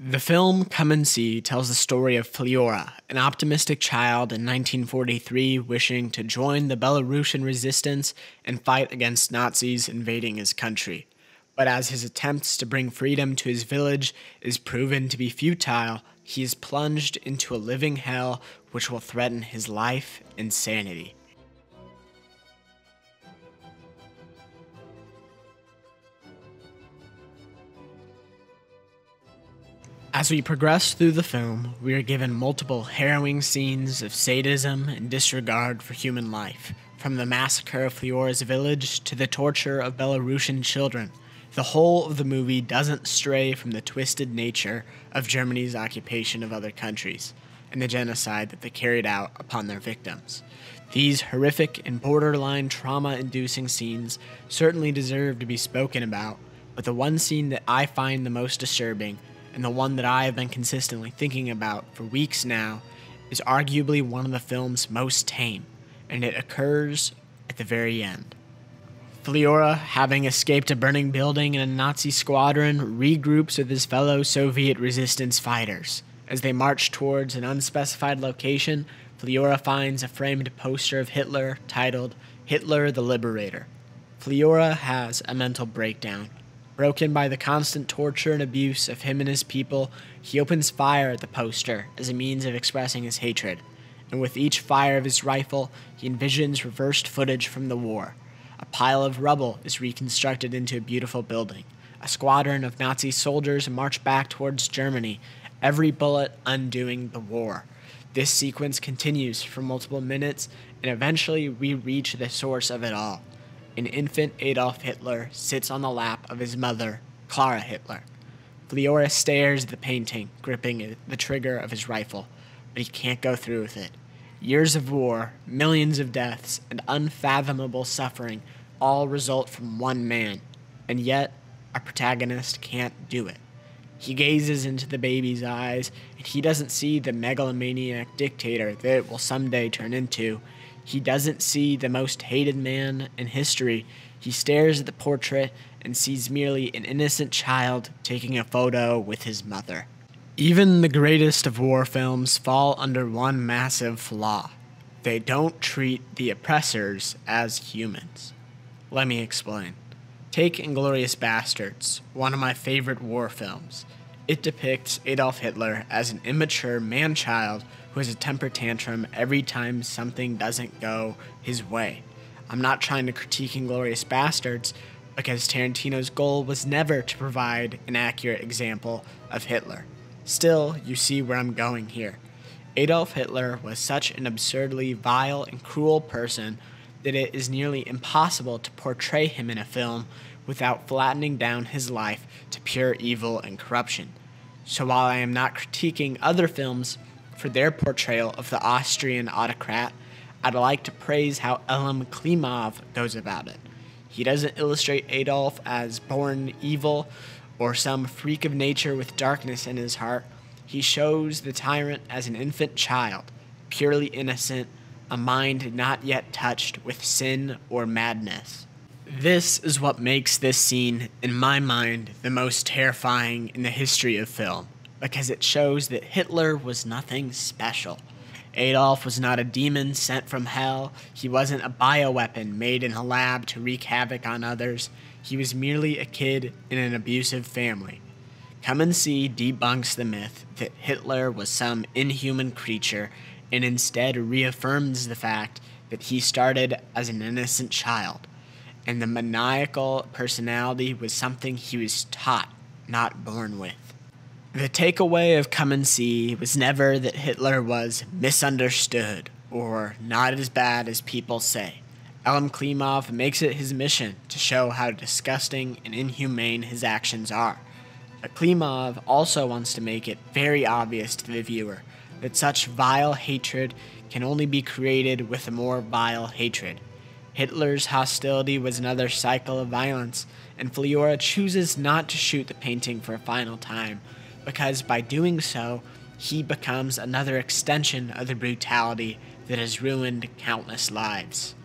The film Come and See tells the story of Fliora, an optimistic child in 1943 wishing to join the Belarusian resistance and fight against Nazis invading his country. But as his attempts to bring freedom to his village is proven to be futile, he is plunged into a living hell which will threaten his life and sanity. As we progress through the film, we are given multiple harrowing scenes of sadism and disregard for human life, from the massacre of Fliora's village to the torture of Belarusian children. The whole of the movie doesn't stray from the twisted nature of Germany's occupation of other countries and the genocide that they carried out upon their victims. These horrific and borderline trauma-inducing scenes certainly deserve to be spoken about, but the one scene that I find the most disturbing, and the one that I have been consistently thinking about for weeks now, is arguably one of the film's most tame, and it occurs at the very end. Fliora, having escaped a burning building in a Nazi squadron, regroups with his fellow Soviet resistance fighters. As they march towards an unspecified location, Fliora finds a framed poster of Hitler titled "Hitler the Liberator." Fliora has a mental breakdown. Broken by the constant torture and abuse of him and his people, he opens fire at the poster as a means of expressing his hatred, and with each fire of his rifle, he envisions reversed footage from the war. A pile of rubble is reconstructed into a beautiful building. A squadron of Nazi soldiers march back towards Germany, every bullet undoing the war. This sequence continues for multiple minutes, and eventually we reach the source of it all. An infant Adolf Hitler sits on the lap of his mother, Clara Hitler. Fliora stares at the painting, gripping the trigger of his rifle, but he can't go through with it. Years of war, millions of deaths, and unfathomable suffering all result from one man, and yet our protagonist can't do it. He gazes into the baby's eyes, and he doesn't see the megalomaniac dictator that it will someday turn into. He doesn't see the most hated man in history. He stares at the portrait and sees merely an innocent child taking a photo with his mother. Even the greatest of war films fall under one massive flaw. They don't treat the oppressors as humans. Let me explain. Take Inglourious Basterds, one of my favorite war films. It depicts Adolf Hitler as an immature man-child who has a temper tantrum every time something doesn't go his way. I'm not trying to critique Inglourious Basterds, because Tarantino's goal was never to provide an accurate example of Hitler. Still, you see where I'm going here. Adolf Hitler was such an absurdly vile and cruel person that it is nearly impossible to portray him in a film without flattening down his life to pure evil and corruption. So while I am not critiquing other films for their portrayal of the Austrian autocrat, I'd like to praise how Elem Klimov goes about it. He doesn't illustrate Adolf as born evil or some freak of nature with darkness in his heart. He shows the tyrant as an infant child, purely innocent, a mind not yet touched with sin or madness. This is what makes this scene, in my mind, the most terrifying in the history of film, because it shows that Hitler was nothing special. Adolf was not a demon sent from hell. He wasn't a bioweapon made in a lab to wreak havoc on others. He was merely a kid in an abusive family. Come and See debunks the myth that Hitler was some inhuman creature and instead reaffirms the fact that he started as an innocent child, and the maniacal personality was something he was taught, not born with. The takeaway of Come and See was never that Hitler was misunderstood or not as bad as people say. Elem Klimov makes it his mission to show how disgusting and inhumane his actions are. But Klimov also wants to make it very obvious to the viewer that such vile hatred can only be created with a more vile hatred. Hitler's hostility was another cycle of violence, and Fliora chooses not to shoot the painting for a final time, because by doing so, he becomes another extension of the brutality that has ruined countless lives.